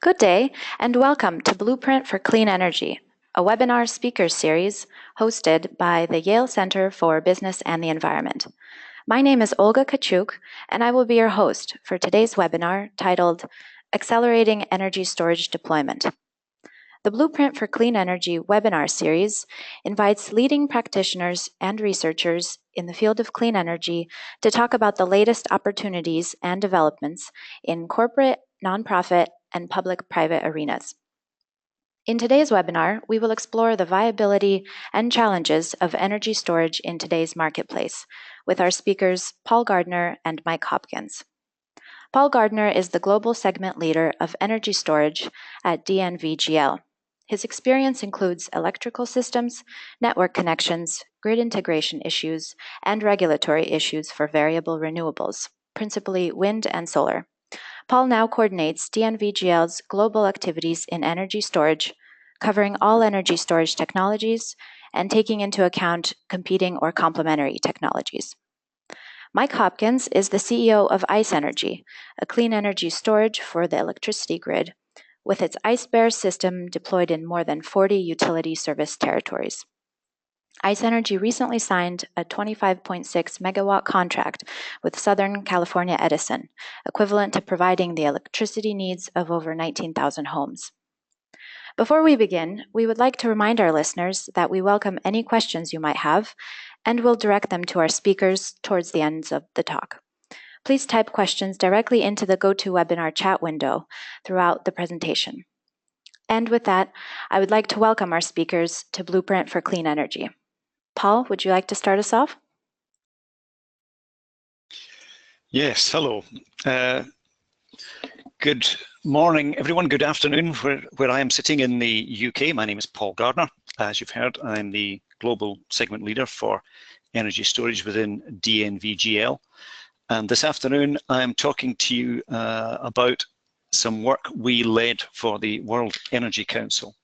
Good day, and welcome to Blueprint for Clean Energy, a webinar speakers series hosted by the Yale Center for Business and the Environment. My name is Olga Kachuk, and I will be your host for today's webinar titled Accelerating Energy Storage Deployment. The Blueprint for Clean Energy webinar series invites leading practitioners and researchers in the field of clean energy to talk about the latest opportunities and developments in corporate, nonprofit, and public-private arenas. In today's webinar, we will explore the viability and challenges of energy storage in today's marketplace with our speakers Paul Gardner and Mike Hopkins. Paul Gardner is the global segment leader of energy storage at DNV GL. His experience includes electrical systems, network connections, grid integration issues, and regulatory issues for variable renewables, principally wind and solar. Paul now coordinates DNV GL's global activities in energy storage, covering all energy storage technologies and taking into account competing or complementary technologies. Mike Hopkins is the CEO of Ice Energy, a clean energy storage for the electricity grid, with its IceBear system deployed in more than 40 utility service territories. Ice Energy recently signed a 25.6 megawatt contract with Southern California Edison, equivalent to providing the electricity needs of over 19,000 homes. Before we begin, we would like to remind our listeners that we welcome any questions you might have, and will direct them to our speakers towards the ends of the talk. Please type questions directly into the GoToWebinar chat window throughout the presentation. And with that, I would like to welcome our speakers to Blueprint for Clean Energy. Paul, would you like to start us off? Yes, hello. Good morning, everyone. Good afternoon, where I am sitting in the UK. My name is Paul Gardner. As you've heard, I'm the global segment leader for energy storage within DNV GL. And this afternoon, I'm talking to you about some work we led for the World Energy Council.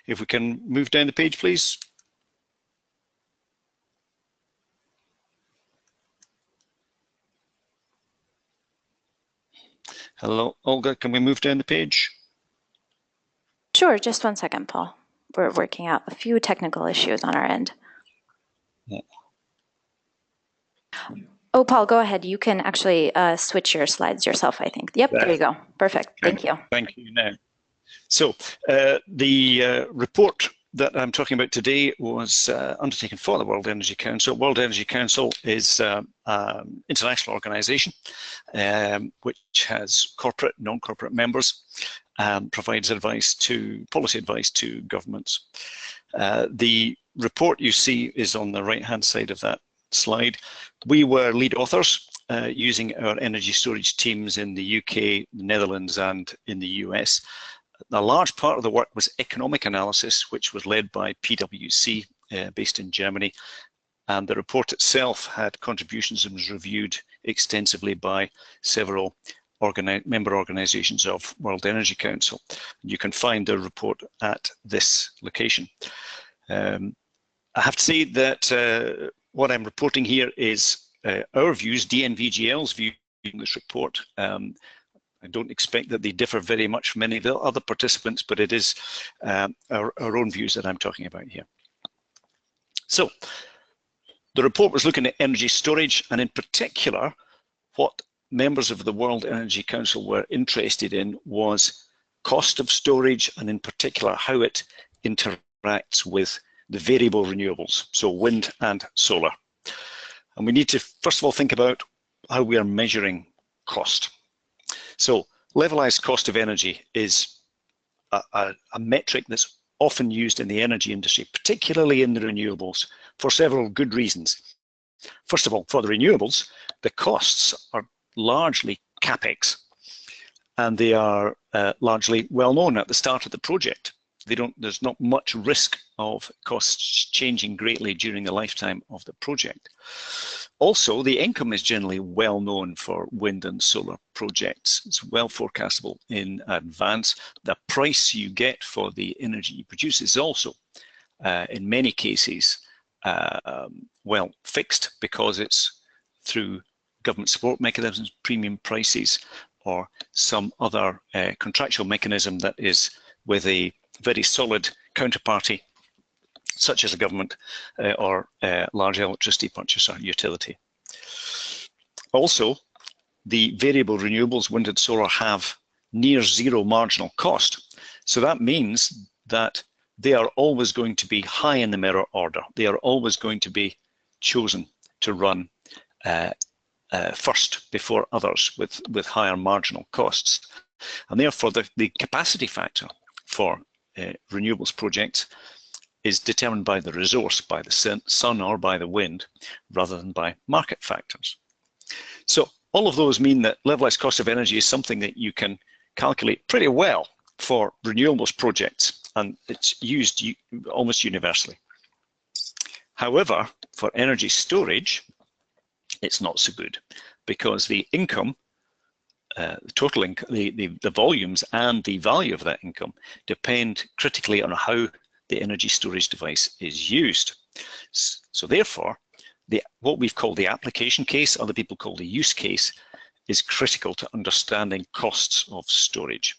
If we can move down the page, please. Hello, Olga, can we move down the page? Sure, just 1 second, Paul. We're working out a few technical issues on our end. Yeah. Oh, Paul, go ahead. You can actually switch your slides yourself, I think. Yep, there you go. Perfect. Thank you. Thank you. Now, so the report that I'm talking about today was undertaken for the World Energy Council. World Energy Council is an international organisation which has corporate, non-corporate members and provides policy advice to governments. The report you see is on the right-hand side of that slide. We were lead authors using our energy storage teams in the UK, the Netherlands, and in the US. A large part of the work was economic analysis, which was led by PwC, based in Germany. And the report itself had contributions and was reviewed extensively by several member organizations of World Energy Council. You can find the report at this location. I have to say that what I'm reporting here is our views, DNV GL's view in this report. I don't expect that they differ very much from any of the other participants, but it is our own views that I'm talking about here. So, the report was looking at energy storage, and in particular, what members of the World Energy Council were interested in was cost of storage, and in particular, how it interacts with the variable renewables, so wind and solar. And we need to, first of all, think about how we are measuring cost. So levelized cost of energy is a metric that's often used in the energy industry, particularly in the renewables, for several good reasons. First of all, for the renewables, the costs are largely capex, and they are largely well known at the start of the project. There's not much risk of costs changing greatly during the lifetime of the project. Also, the income is generally well known for wind and solar projects. It's well forecastable in advance. The price you get for the energy you produce is also, in many cases, well fixed, because it's through government support mechanisms, premium prices, or some other contractual mechanism that is with a very solid counterparty, such as a government or a large electricity purchaser utility. Also, the variable renewables, wind and solar, have near zero marginal cost. So that means that they are always going to be high in the merit order. They are always going to be chosen to run first before others with higher marginal costs. And therefore, the capacity factor for renewables projects is determined by the resource, by the sun or by the wind, rather than by market factors. So all of those mean that levelized cost of energy is something that you can calculate pretty well for renewables projects, and it's used almost universally. However, for energy storage, it's not so good, because the income, the total income, the volumes and the value of that income depend critically on how the energy storage device is used. So therefore, what we've called the application case, other people call the use case, is critical to understanding costs of storage.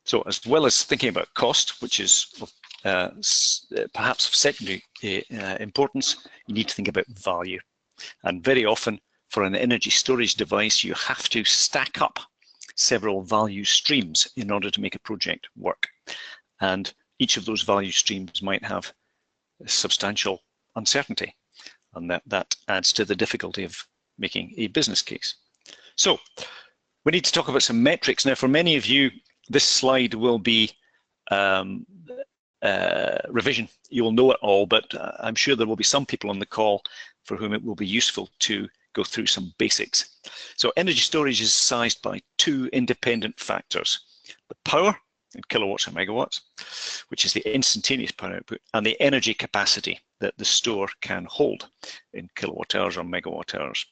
So as well as thinking about cost, which is perhaps of secondary importance, you need to think about value. And very often for an energy storage device, you have to stack up several value streams in order to make a project work. And each of those value streams might have substantial uncertainty, and that adds to the difficulty of making a business case. So we need to talk about some metrics. Now, for many of you, this slide will be revision. You'll know it all, but I'm sure there will be some people on the call for whom it will be useful to go through some basics. So energy storage is sized by two independent factors: the power in kilowatts or megawatts, which is the instantaneous power output, and the energy capacity that the store can hold in kilowatt hours or megawatt hours.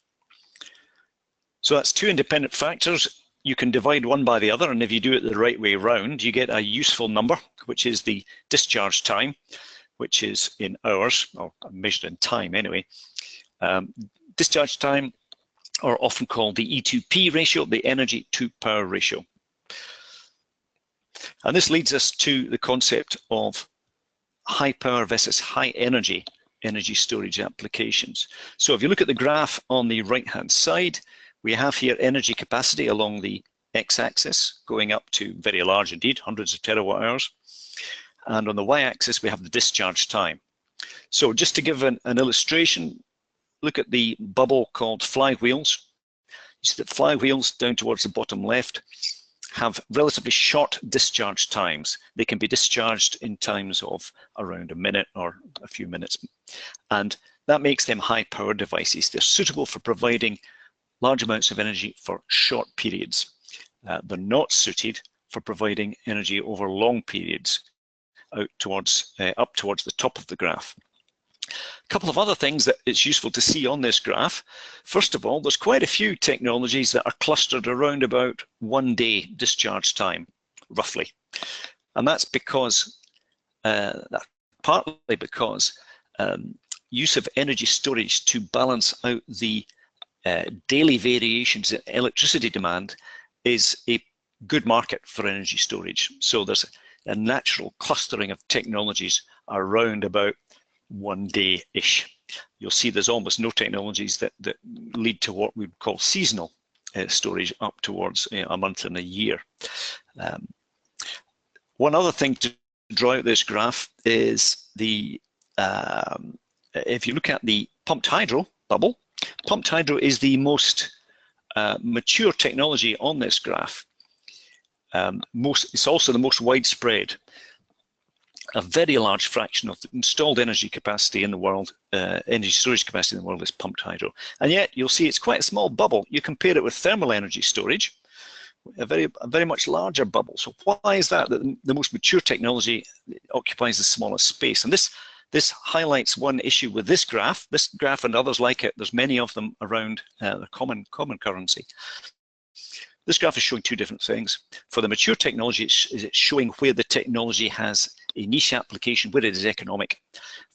So that's two independent factors. You can divide one by the other, and if you do it the right way around, you get a useful number, which is the discharge time, which is in hours, or measured in time anyway. Discharge time, or often called the E2P ratio, the energy to power ratio. And this leads us to the concept of high power versus high energy storage applications. So if you look at the graph on the right-hand side, we have here energy capacity along the x-axis, going up to very large indeed, hundreds of terawatt hours. And on the y-axis, we have the discharge time. So just to give an illustration, look at the bubble called flywheels. You see that flywheels down towards the bottom left have relatively short discharge times. They can be discharged in times of around a minute or a few minutes. And that makes them high power devices. They're suitable for providing large amounts of energy for short periods. They're not suited for providing energy over long periods out towards, up towards the top of the graph. A couple of other things that it's useful to see on this graph. First of all, there's quite a few technologies that are clustered around about 1 day discharge time, roughly. And that's because, partly because use of energy storage to balance out the daily variations in electricity demand is a good market for energy storage. So there's a natural clustering of technologies around about 1 day-ish. You'll see there's almost no technologies that lead to what we would call seasonal storage up towards a month and a year. One other thing to draw out this graph is the, if you look at the pumped hydro bubble, pumped hydro is the most mature technology on this graph. It's also the most widespread. A very large fraction of the installed energy capacity in the world, energy storage capacity in the world, is pumped hydro. And yet you'll see it's quite a small bubble. You compare it with thermal energy storage, a very much larger bubble. So why is that the most mature technology occupies the smallest space? And this highlights one issue with this graph and others like it. There's many of them around the common currency. This graph is showing two different things. For the mature technology, it's showing where the technology has a niche application, where it is economic.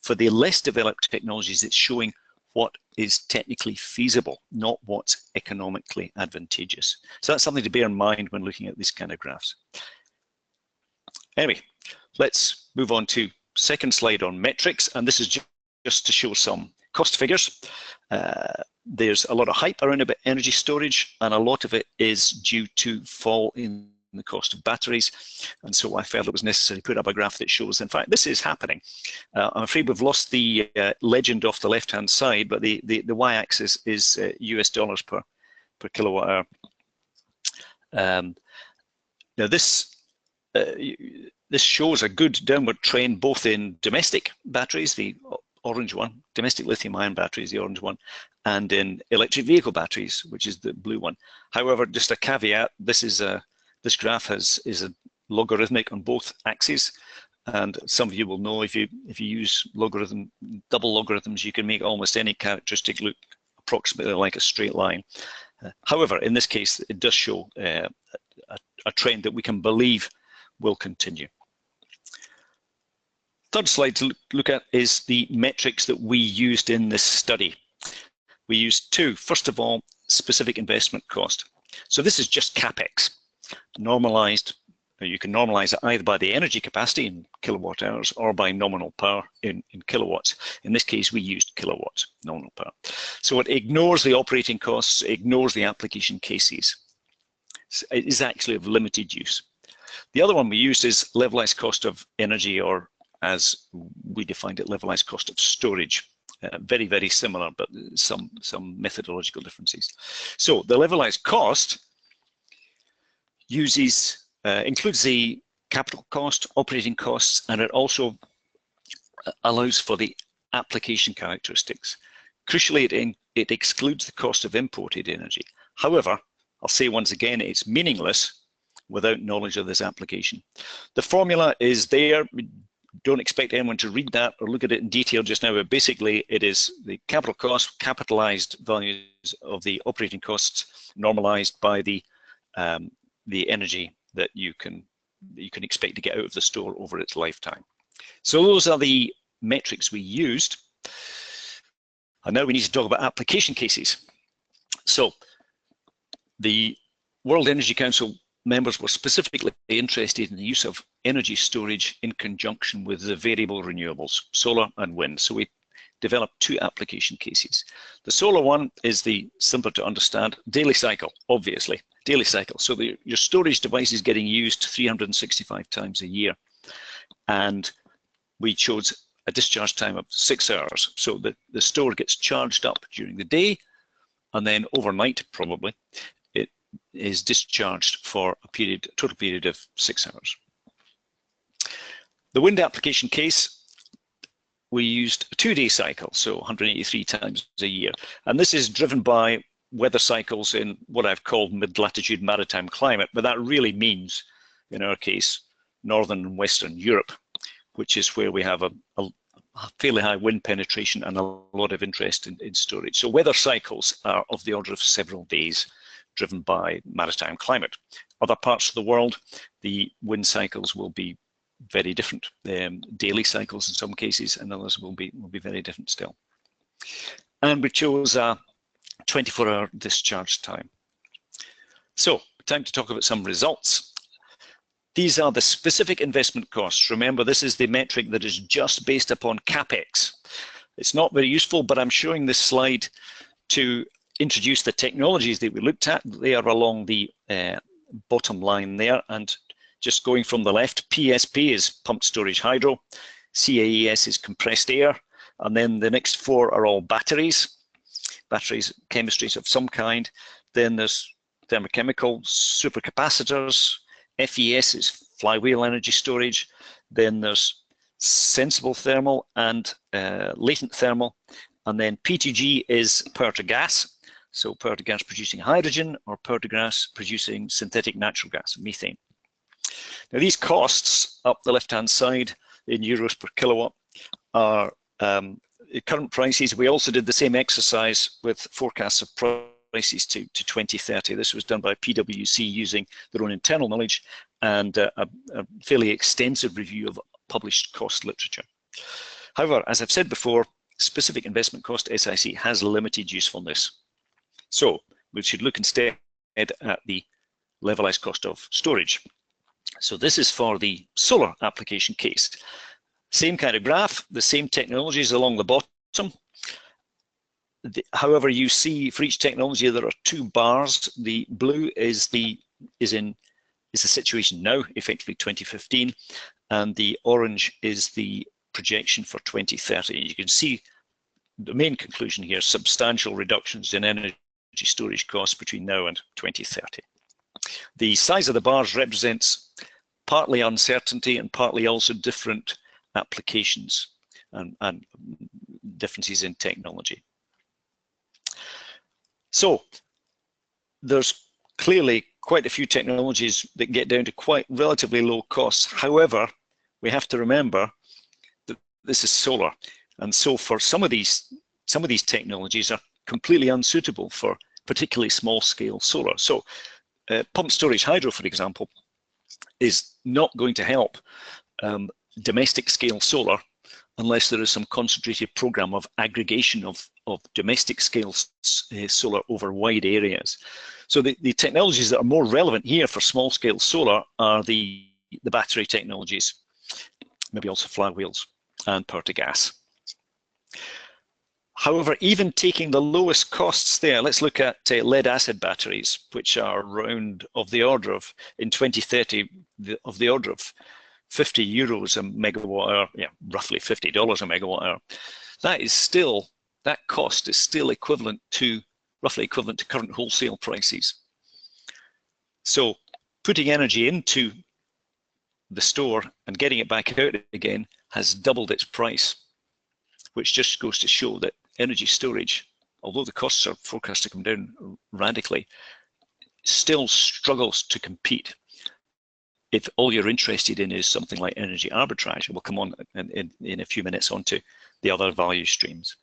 For the less developed technologies, it's showing what is technically feasible, not what's economically advantageous. So that's something to bear in mind when looking at these kind of graphs. Anyway, let's move on to second slide on metrics, and this is just to show some cost figures. There's a lot of hype around about energy storage, and a lot of it is due to fall in the cost of batteries, and so I felt it was necessary to put up a graph that shows, in fact, this is happening. I'm afraid we've lost the legend off the left-hand side, but the y-axis is US dollars per kilowatt hour. Now this shows a good downward trend both in domestic batteries, the orange one, domestic lithium-ion batteries, the orange one, and in electric vehicle batteries, which is the blue one. However, just a caveat: this graph is a logarithmic on both axes, and some of you will know if you use double logarithms, you can make almost any characteristic look approximately like a straight line. However, in this case, it does show a trend that we can believe will continue. Third slide to look at is the metrics that we used in this study. We used two. First of all, specific investment cost. So this is just CapEx, normalized. You can normalize it either by the energy capacity in kilowatt hours or by nominal power in kilowatts. In this case, we used kilowatts, nominal power. So it ignores the operating costs, ignores the application cases. It is actually of limited use. The other one we used is levelized cost of energy, or as we defined it, levelized cost of storage. Very, very similar, but some methodological differences. So the levelized cost includes the capital cost, operating costs, and it also allows for the application characteristics. Crucially, it excludes the cost of imported energy. However, I'll say once again, it's meaningless without knowledge of this application. The formula is there. We don't expect anyone to read that or look at it in detail just now, but basically it is the capital cost, capitalized values of the operating costs, normalized by the energy that you can expect to get out of the store over its lifetime. So those are the metrics we used. And now we need to talk about application cases. So the World Energy Council members were specifically interested in the use of energy storage in conjunction with the variable renewables, solar and wind. So we developed two application cases. The solar one is the simpler to understand, daily cycle, obviously, daily cycle. So your storage device is getting used 365 times a year. And we chose a discharge time of 6 hours. So the store gets charged up during the day, and then overnight, probably, it is discharged for a total period of 6 hours. The wind application case, we used a 2-day cycle, so 183 times a year. And this is driven by weather cycles in what I've called mid-latitude maritime climate, but that really means, in our case, Northern and Western Europe, which is where we have a fairly high wind penetration and a lot of interest in storage. So weather cycles are of the order of several days, driven by maritime climate. Other parts of the world, the wind cycles will be very different. Daily cycles in some cases, and others will be very different still. And we chose a 24-hour discharge time. So, time to talk about some results. These are the specific investment costs. Remember, this is the metric that is just based upon CapEx. It's not very useful, but I'm showing this slide to introduce the technologies that we looked at. They are along the bottom line there, and just going from the left, PSP is pumped storage hydro, CAES is compressed air, and then the next four are all batteries, chemistries of some kind. Then there's thermochemical supercapacitors, FES is flywheel energy storage, then there's sensible thermal and latent thermal, and then P2G is power to gas, so power to gas producing hydrogen or power to gas producing synthetic natural gas, methane. Now these costs up the left-hand side in euros per kilowatt are current prices. We also did the same exercise with forecasts of prices to 2030. This was done by PwC using their own internal knowledge and a fairly extensive review of published cost literature. However, as I've said before, specific investment cost, SIC, has limited usefulness. So we should look instead at the levelized cost of storage. So this is for the solar application case. Same kind of graph, the same technologies along the bottom. However, you see for each technology there are two bars. The blue is the situation now, effectively 2015, and the orange is the projection for 2030. You can see the main conclusion here: substantial reductions in energy storage costs between now and 2030. The size of the bars represents partly uncertainty and partly also different applications and differences in technology. So there's clearly quite a few technologies that get down to quite relatively low costs. However, we have to remember that this is solar, and so for some of these technologies are completely unsuitable for particularly small scale solar. So pumped storage hydro, for example, is not going to help domestic scale solar unless there is some concentrated program of aggregation of domestic scale solar over wide areas. So the technologies that are more relevant here for small scale solar are the battery technologies, maybe also flywheels and power to gas. However, even taking the lowest costs there, let's look at lead acid batteries, which are around of the order of, in 2030, of the order of 50 euros a megawatt hour, yeah, roughly $50 a megawatt hour. That cost is still equivalent to, roughly equivalent to current wholesale prices. So putting energy into the store and getting it back out again has doubled its price, which just goes to show that energy storage, although the costs are forecast to come down radically, still struggles to compete. If all you're interested in is something like energy arbitrage, we'll come on in a few minutes onto the other value streams.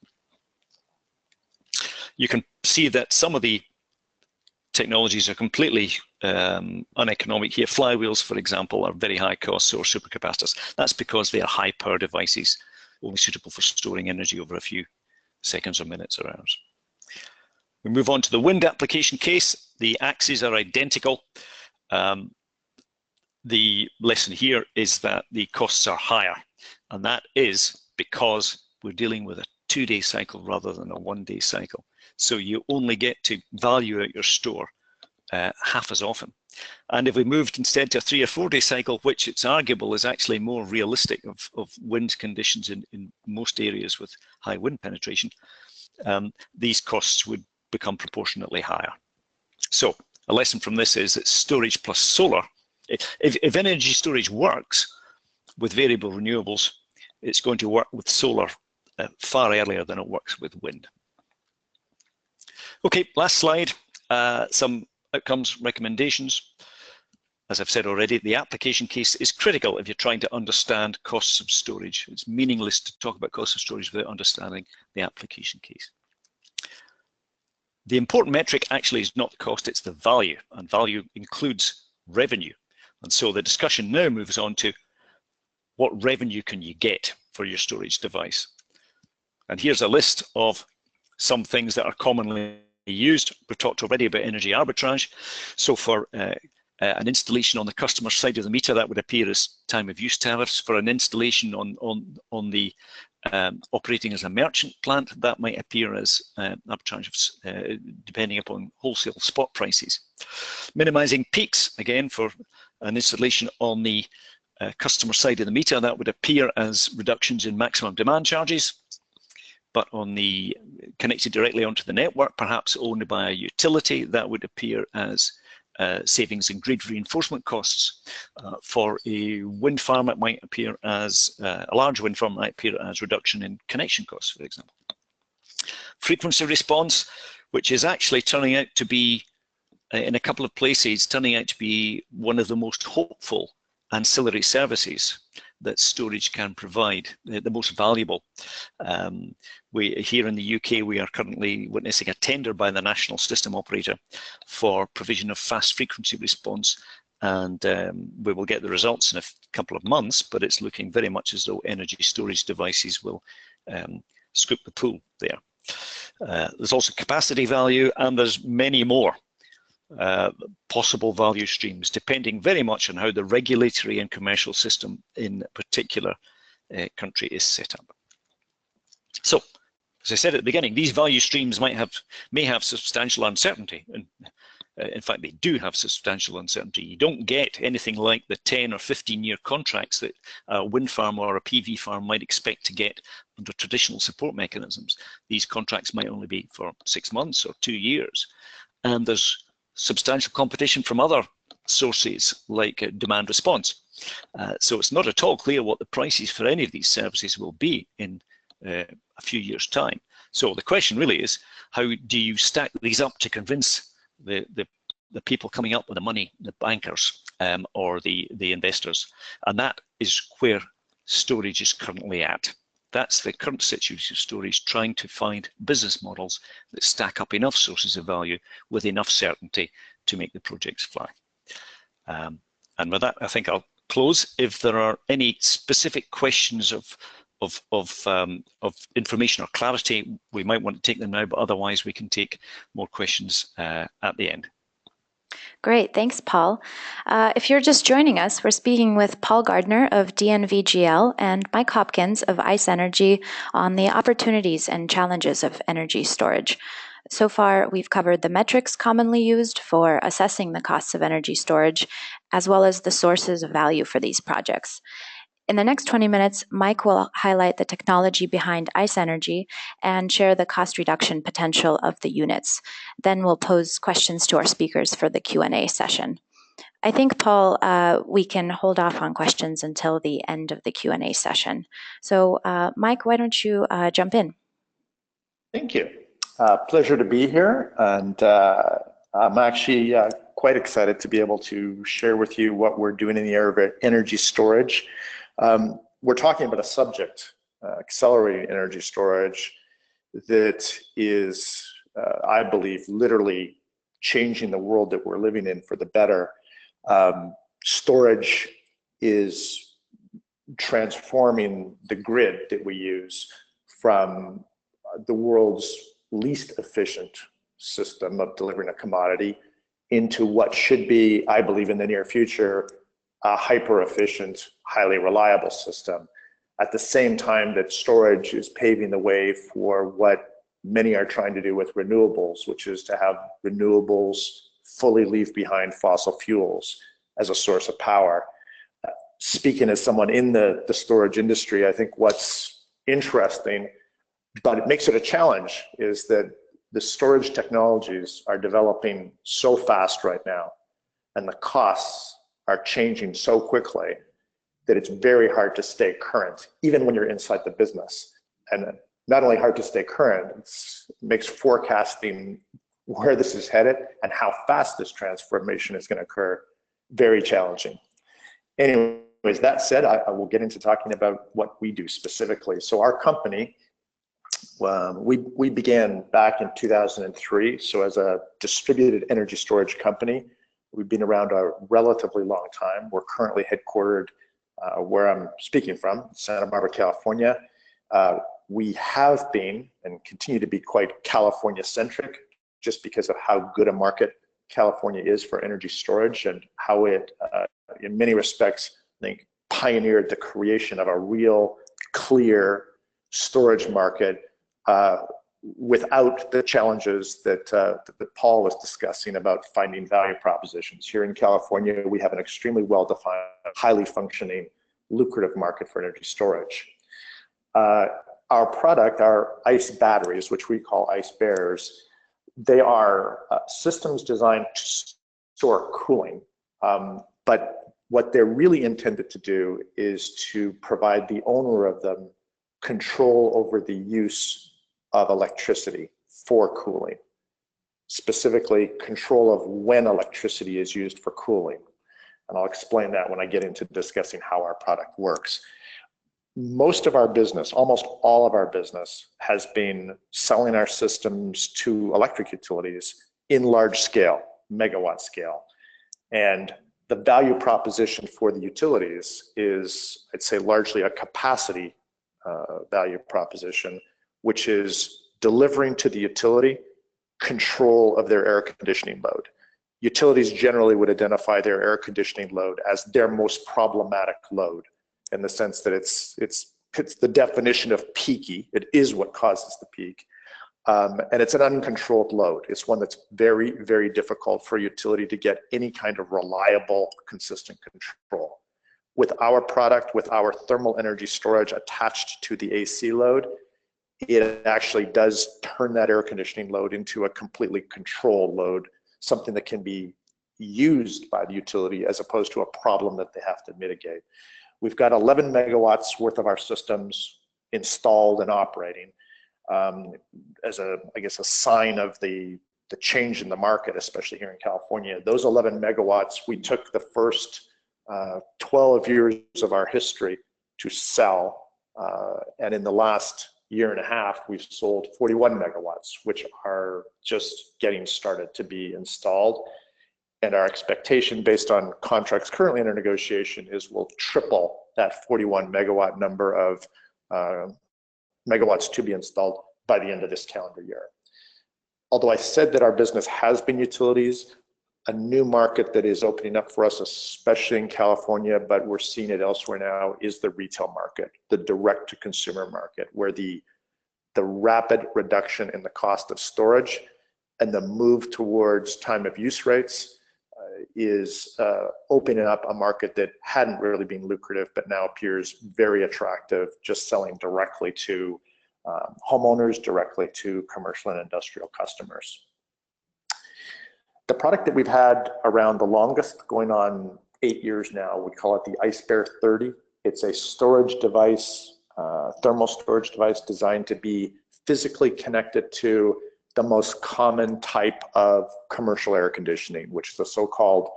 You can see that some of the technologies are completely uneconomic here. Flywheels, for example, are very high cost, or supercapacitors. That's because they are high power devices, only suitable for storing energy over a few seconds or minutes or hours. We move on to the wind application case. The axes are identical. The lesson here is that the costs are higher, and that is because we're dealing with a 2-day cycle rather than a 1-day cycle. So you only get to value out your store half as often. And if we moved instead to a 3 or 4-day cycle, which it's arguable is actually more realistic of wind conditions in most areas with high wind penetration, these costs would become proportionately higher. So a lesson from this is that storage plus solar, if energy storage works with variable renewables, it's going to work with solar far earlier than it works with wind. Okay, last slide, some outcomes, recommendations. As I've said already, the application case is critical if you're trying to understand costs of storage. It's meaningless to talk about costs of storage without understanding the application case. The important metric actually is not the cost, it's the value, and value includes revenue. And so the discussion now moves on to what revenue can you get for your storage device. And here's a list of some things that are commonly used. We've talked already about energy arbitrage. So for an installation on the customer side of the meter, that would appear as time of use tariffs. For an installation on the operating as a merchant plant, that might appear as arbitrage depending upon wholesale spot prices. Minimizing peaks, again, for an installation on the customer side of the meter, that would appear as reductions in maximum demand charges. But on the connected directly onto the network, perhaps owned by a utility, that would appear as savings in grid reinforcement costs. For a wind farm, it might appear as, a large wind farm might appear as reduction in connection costs, for example. Frequency response, which is actually turning out to be, in a couple of places, turning out to be one of the most hopeful ancillary services that storage can provide, the most valuable. Here in the UK, we are currently witnessing a tender by the national system operator for provision of fast frequency response, and we will get the results in a couple of months, but it's looking very much as though energy storage devices will scoop the pool there. There's also capacity value, and there's many more possible value streams, depending very much on how the regulatory and commercial system in a particular country is set up. So, as I said at the beginning, these value streams may have substantial uncertainty, and in fact, they do have substantial uncertainty. You don't get anything like the 10 or 15-year contracts that a wind farm or a PV farm might expect to get under traditional support mechanisms. These contracts might only be for 6 months or 2 years. And there's substantial competition from other sources like demand response. So it's not at all clear what the prices for any of these services will be in a few years' time. So the question really is, how do you stack these up to convince the people coming up with the money, the bankers or the investors? And that is where storage is currently at. That's the current situation of storage, trying to find business models that stack up enough sources of value with enough certainty to make the projects fly. And with that, I think I'll close. If there are any specific questions of information or clarity, we might want to take them now, but otherwise we can take more questions at the end. Great, thanks, Paul. If you're just joining us, we're speaking with Paul Gardner of DNV GL and Mike Hopkins of ICE Energy on the opportunities and challenges of energy storage. So far, we've covered the metrics commonly used for assessing the costs of energy storage, as well as the sources of value for these projects. In the next 20 minutes, Mike will highlight the technology behind ICE Energy and share the cost reduction potential of the units. Then we'll pose questions to our speakers for the Q&A session. I think, Paul, we can hold off on questions until the end of the Q&A session. So, Mike, why don't you jump in? Thank you. Pleasure to be here, and I'm actually quite excited to be able to share with you what we're doing in the area of energy storage. We're talking about a subject, accelerating energy storage, that is, I believe, literally changing the world that we're living in for the better. Storage is transforming the grid that we use from the world's least efficient system of delivering a commodity into what should be, I believe, in the near future, a hyper-efficient, highly reliable system. At the same time that storage is paving the way for what many are trying to do with renewables, which is to have renewables fully leave behind fossil fuels as a source of power. Speaking as someone in the storage industry, I think what's interesting, but it makes it a challenge, is that the storage technologies are developing so fast right now, and the costs are changing so quickly that it's very hard to stay current, even when you're inside the business. And not only hard to stay current, it makes forecasting where this is headed and how fast this transformation is going to occur very challenging. Anyways, that said, I will get into talking about what we do specifically. So our company, we began back in 2003. So as a distributed energy storage company, we've been around a relatively long time. We're currently headquartered where I'm speaking from, Santa Barbara, California. We have been and continue to be quite California-centric, just because of how good a market California is for energy storage and how it, in many respects, I think, pioneered the creation of a real clear storage market without the challenges that Paul was discussing about finding value propositions. Here in California, we have an extremely well-defined, highly functioning, lucrative market for energy storage. Our product, our ICE batteries, which we call ICE bearers, they are systems designed to store cooling, but what they're really intended to do is to provide the owner of them control over the use of electricity for cooling, specifically control of when electricity is used for cooling. And I'll explain that when I get into discussing how our product works. Most of our business, almost all of our business, has been selling our systems to electric utilities in large scale, megawatt scale. And the value proposition for the utilities is, I'd say, largely a capacity value proposition, which is delivering to the utility control of their air conditioning load. Utilities generally would identify their air conditioning load as their most problematic load, in the sense that it's the definition of peaky. It is what causes the peak. And it's an uncontrolled load. It's one that's very, very difficult for a utility to get any kind of reliable, consistent control. With our product, with our thermal energy storage attached to the AC load, it actually does turn that air conditioning load into a completely controlled load, something that can be used by the utility as opposed to a problem that they have to mitigate. We've got 11 megawatts worth of our systems installed and operating. As a sign of the change in the market, especially here in California. Those 11 megawatts, we took the first 12 years of our history to sell. And in the last year and a half, we've sold 41 megawatts, which are just getting started to be installed. And our expectation based on contracts currently under negotiation is we'll triple that 41 megawatt number of megawatts to be installed by the end of this calendar year. Although I said that our business has been utilities, a new market that is opening up for us, especially in California, but we're seeing it elsewhere now, is the retail market, the direct-to-consumer market, where the rapid reduction in the cost of storage and the move towards time of use rates is opening up a market that hadn't really been lucrative, but now appears very attractive, just selling directly to homeowners, directly to commercial and industrial customers. The product that we've had around the longest, going on 8 years now, we call it the Ice Bear 30. It's a storage device, thermal storage device designed to be physically connected to the most common type of commercial air conditioning, which is the so-called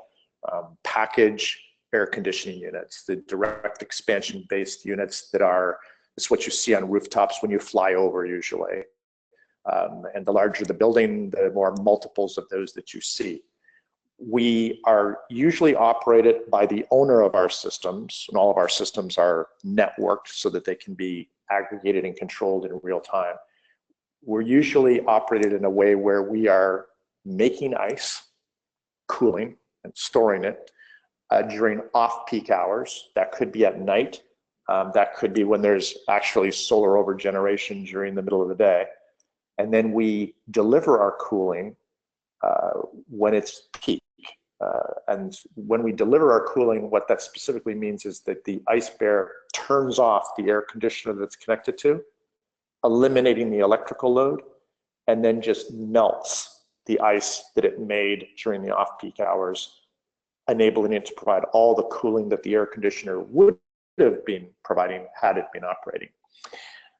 package air conditioning units, the direct expansion based units that are, it's what you see on rooftops when you fly over usually. And the larger the building, the more multiples of those that you see. We are usually operated by the owner of our systems, and all of our systems are networked so that they can be aggregated and controlled in real time. We're usually operated in a way where we are making ice, cooling, and storing it during off-peak hours. That could be at night. That could be when there's actually solar over generation during the middle of the day. And then we deliver our cooling when it's peak. And when we deliver our cooling, what that specifically means is that the Ice Bear turns off the air conditioner that's connected to, eliminating the electrical load, and then just melts the ice that it made during the off-peak hours, enabling it to provide all the cooling that the air conditioner would have been providing had it been operating.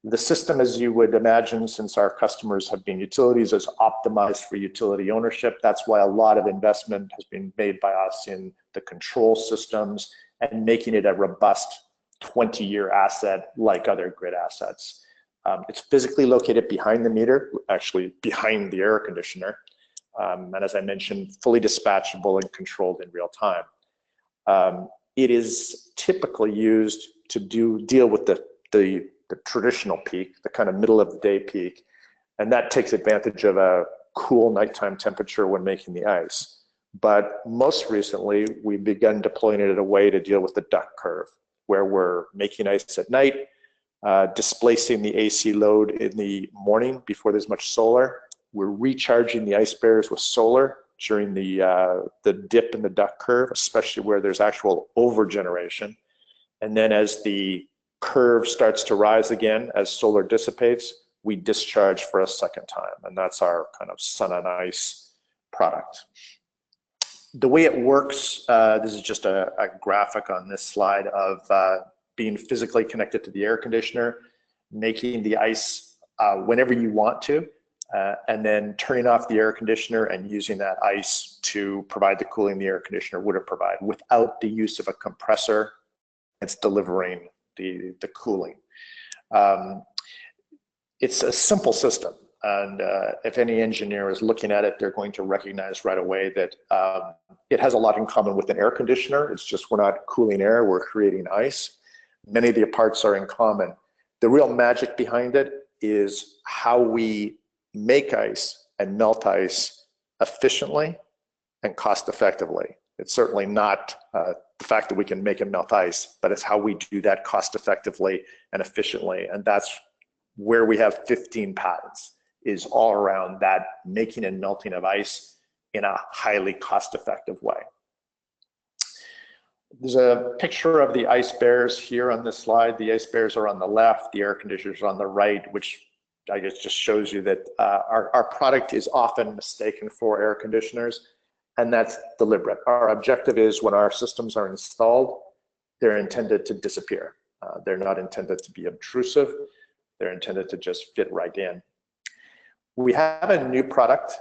The system, as you would imagine, since our customers have been utilities, is optimized for utility ownership. That's why a lot of investment has been made by us in the control systems and making it a robust 20-year asset like other grid assets. It's physically located behind the meter, actually behind the air conditioner. And as I mentioned, fully dispatchable and controlled in real time. It is typically used to deal with the traditional peak, the kind of middle of the day peak. And that takes advantage of a cool nighttime temperature when making the ice. But most recently, we've begun deploying it in a way to deal with the duck curve, where we're making ice at night, displacing the AC load in the morning before there's much solar. We're recharging the Ice Bears with solar during the dip in the duck curve, especially where there's actual over-generation. And then as the curve starts to rise again, as solar dissipates, we discharge for a second time. And that's our kind of sun and ice product. The way it works, this is just a graphic on this slide of being physically connected to the air conditioner, making the ice whenever you want to, and then turning off the air conditioner and using that ice to provide the cooling the air conditioner would have provided without the use of a compressor. It's delivering the cooling. It's a simple system, and if any engineer is looking at it, they're going to recognize right away that it has a lot in common with an air conditioner. It's just we're not cooling air, we're creating ice. Many of the parts are in common. The real magic behind it is how we make ice and melt ice efficiently and cost effectively. It's certainly not the fact that we can make and melt ice, but it's how we do that cost effectively and efficiently. And that's where we have 15 patents, is all around that making and melting of ice in a highly cost effective way. There's a picture of the ice bears here on this slide. The ice bears are on the left, the air conditioners are on the right, which I guess just shows you that our product is often mistaken for air conditioners, and that's deliberate. Our objective is when our systems are installed, they're intended to disappear. They're not intended to be obtrusive. They're intended to just fit right in. We have a new product,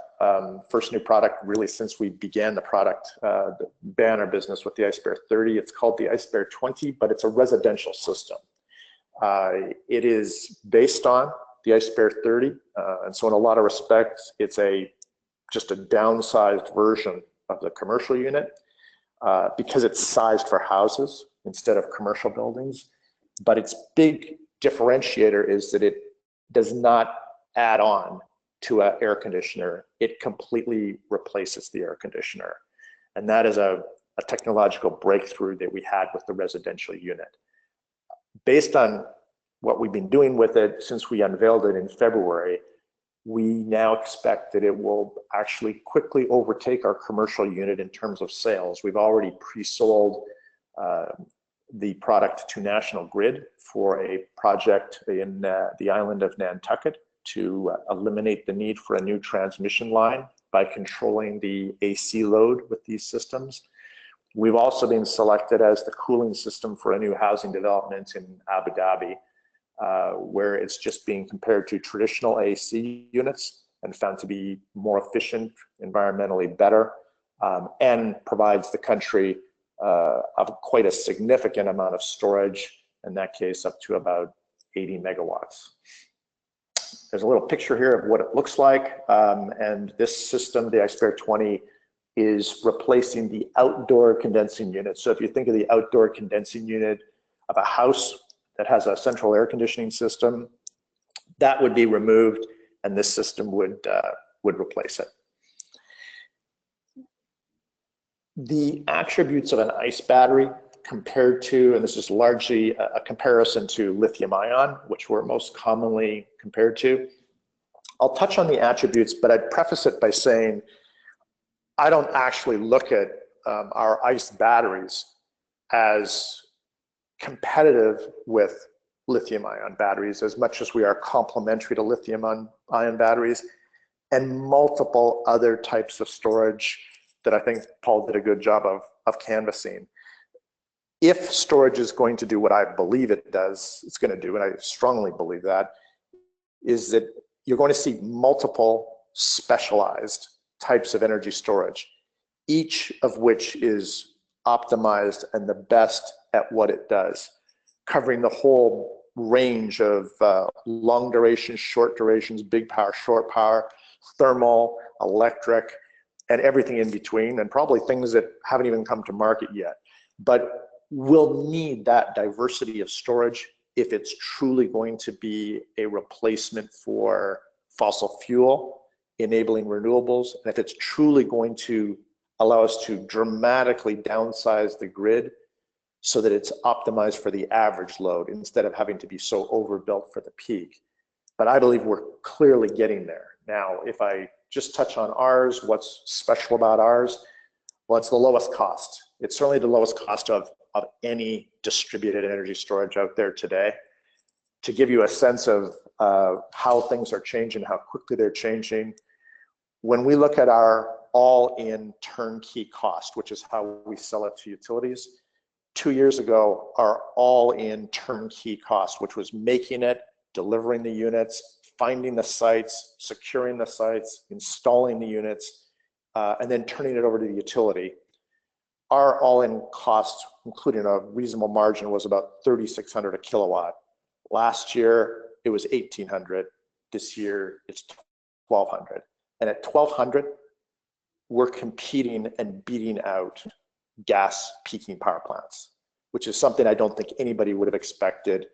first new product really since we began the product, the banner business with the Ice Bear 30. It's called the Ice Bear 20, but it's a residential system. It is based on the Ice Bear 30, and so in a lot of respects, it's just a downsized version of the commercial unit because it's sized for houses instead of commercial buildings. But its big differentiator is that it does not add on to an air conditioner. It completely replaces the air conditioner. And that is a technological breakthrough that we had with the residential unit. Based on what we've been doing with it since we unveiled it in February, we now expect that it will actually quickly overtake our commercial unit in terms of sales. We've already pre-sold the product to National Grid for a project in the island of Nantucket to eliminate the need for a new transmission line by controlling the AC load with these systems. We've also been selected as the cooling system for a new housing development in Abu Dhabi, where it's just being compared to traditional AC units and found to be more efficient, environmentally better, and provides the country of quite a significant amount of storage, in that case up to about 80 megawatts. There's a little picture here of what it looks like, and this system, the Ice Bear 20, is replacing the outdoor condensing unit. So if you think of the outdoor condensing unit of a house that has a central air conditioning system, that would be removed, and this system would replace it. The attributes of an ice battery compared to, and this is largely a comparison to lithium ion, which we're most commonly compared to. I'll touch on the attributes, but I'd preface it by saying I don't actually look at our ice batteries as competitive with lithium ion batteries as much as we are complementary to lithium ion batteries and multiple other types of storage that I think Paul did a good job of canvassing. If storage is going to do what I believe it's going to do, and I strongly believe that, is that you're going to see multiple specialized types of energy storage, each of which is optimized and the best at what it does, covering the whole range of long duration, short durations, big power, short power, thermal, electric, and everything in between, and probably things that haven't even come to market yet. But we'll need that diversity of storage if it's truly going to be a replacement for fossil fuel, enabling renewables, and if it's truly going to allow us to dramatically downsize the grid so that it's optimized for the average load instead of having to be so overbuilt for the peak. But I believe we're clearly getting there. Now, if I just touch on ours, what's special about ours? Well, it's the lowest cost. It's certainly the lowest cost of any distributed energy storage out there today. To give you a sense of how things are changing, how quickly they're changing, when we look at our all-in turnkey cost, which is how we sell it to utilities, 2 years ago, our all-in turnkey cost, which was making it, delivering the units, finding the sites, securing the sites, installing the units, and then turning it over to the utility, our all-in cost, including a reasonable margin, was about $3,600 a kilowatt. Last year, it was $1,800. This year, it's $1,200. And at $1,200, we're competing and beating out gas peaking power plants, which is something I don't think anybody would have expected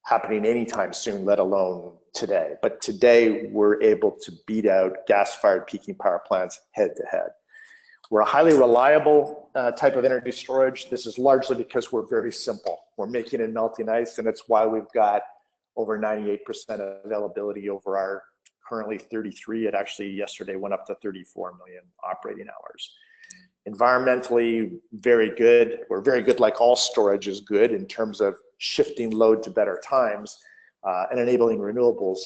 happening anytime soon, let alone today. But today we're able to beat out gas-fired peaking power plants head to head. We're a highly reliable type of energy storage. This is largely because we're very simple. We're making it in melting ice, and it's why we've got over 98% availability over our currently 33. It actually yesterday went up to 34 million operating hours. Environmentally, very good. We're very good, like all storage is good in terms of shifting load to better times and enabling renewables.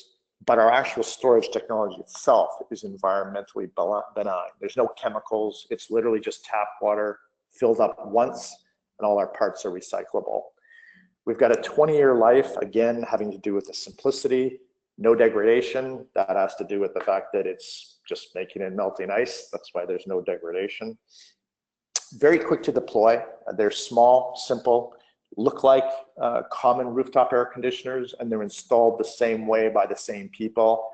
But our actual storage technology itself is environmentally benign. There's no chemicals. It's literally just tap water filled up once, and all our parts are recyclable. We've got a 20-year life, again, having to do with the simplicity, no degradation. That has to do with the fact that it's just making it melting ice. That's why there's no degradation. Very quick to deploy. They're small, simple, look like common rooftop air conditioners, and they're installed the same way by the same people.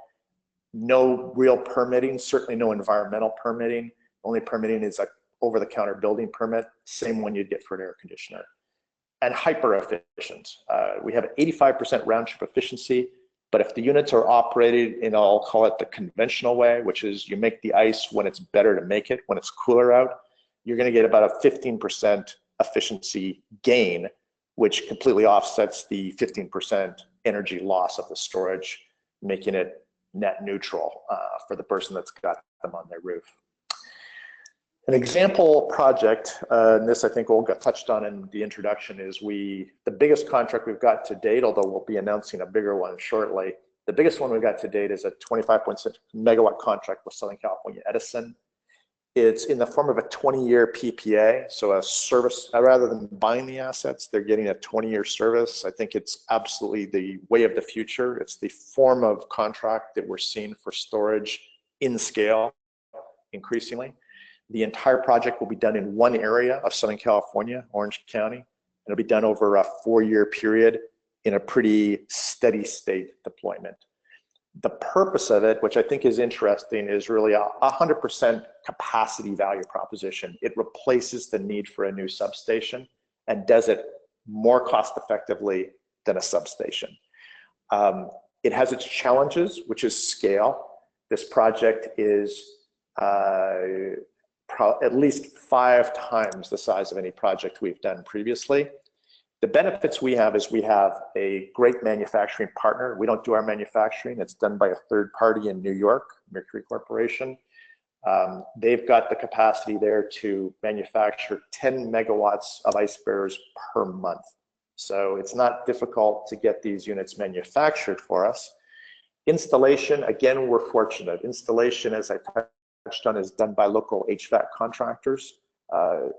No real permitting, certainly no environmental permitting. Only permitting is like over-the-counter building permit, same one you'd get for an air conditioner. And hyper efficient. We have 85% round trip efficiency, but if the units are operated in, I'll call it the conventional way, which is you make the ice when it's better to make it, when it's cooler out, you're gonna get about a 15% efficiency gain, which completely offsets the 15% energy loss of the storage, making it net neutral for the person that's got them on their roof. An example project, and this I think Olga touched on in the introduction, is the biggest contract we've got to date, although we'll be announcing a bigger one shortly. The biggest one we've got to date is a 25.6 megawatt contract with Southern California Edison. It's in the form of a 20-year PPA, so a service, rather than buying the assets, they're getting a 20-year service. I think it's absolutely the way of the future. It's the form of contract that we're seeing for storage in scale increasingly. The entire project will be done in one area of Southern California, Orange County. It'll be done over a 4-year period in a pretty steady state deployment. The purpose of it, which I think is interesting, is really a 100% capacity value proposition. It replaces the need for a new substation and does it more cost effectively than a substation. It has its challenges, which is scale. This project is at least 5 times the size of any project we've done previously. The benefits we have is we have a great manufacturing partner. We don't do our manufacturing. It's done by a third party in New York, Mercury Corporation. They've got the capacity there to manufacture 10 megawatts of ice bearers per month. So it's not difficult to get these units manufactured for us. Installation, again, we're fortunate. Installation, as I touched on, is done by local HVAC contractors.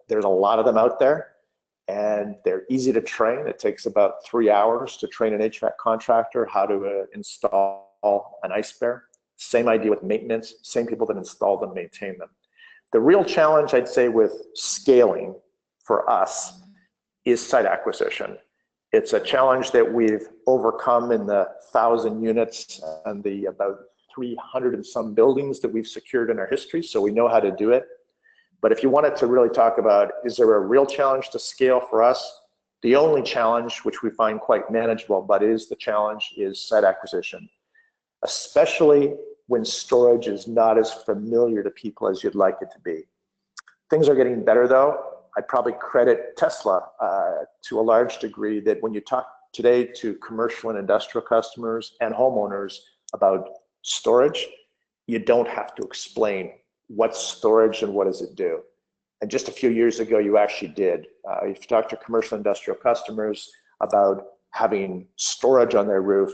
There's a lot of them out there, and they're easy to train. It takes about 3 hours to train an HVAC contractor how to install an ice bear. Same idea with maintenance, same people that install them, maintain them. The real challenge, I'd say, with scaling for us is site acquisition. It's a challenge that we've overcome in the 1,000 units and the about 300 and some buildings that we've secured in our history, so we know how to do it. But if you wanted to really talk about, is there a real challenge to scale for us? The only challenge, which we find quite manageable, but is the challenge, is site acquisition, especially when storage is not as familiar to people as you'd like it to be. Things are getting better though. I'd probably credit Tesla to a large degree, that when you talk today to commercial and industrial customers and homeowners about storage, you don't have to explain what's storage and what does it do. And just a few years ago, you actually did. If you talk to commercial industrial customers about having storage on their roof,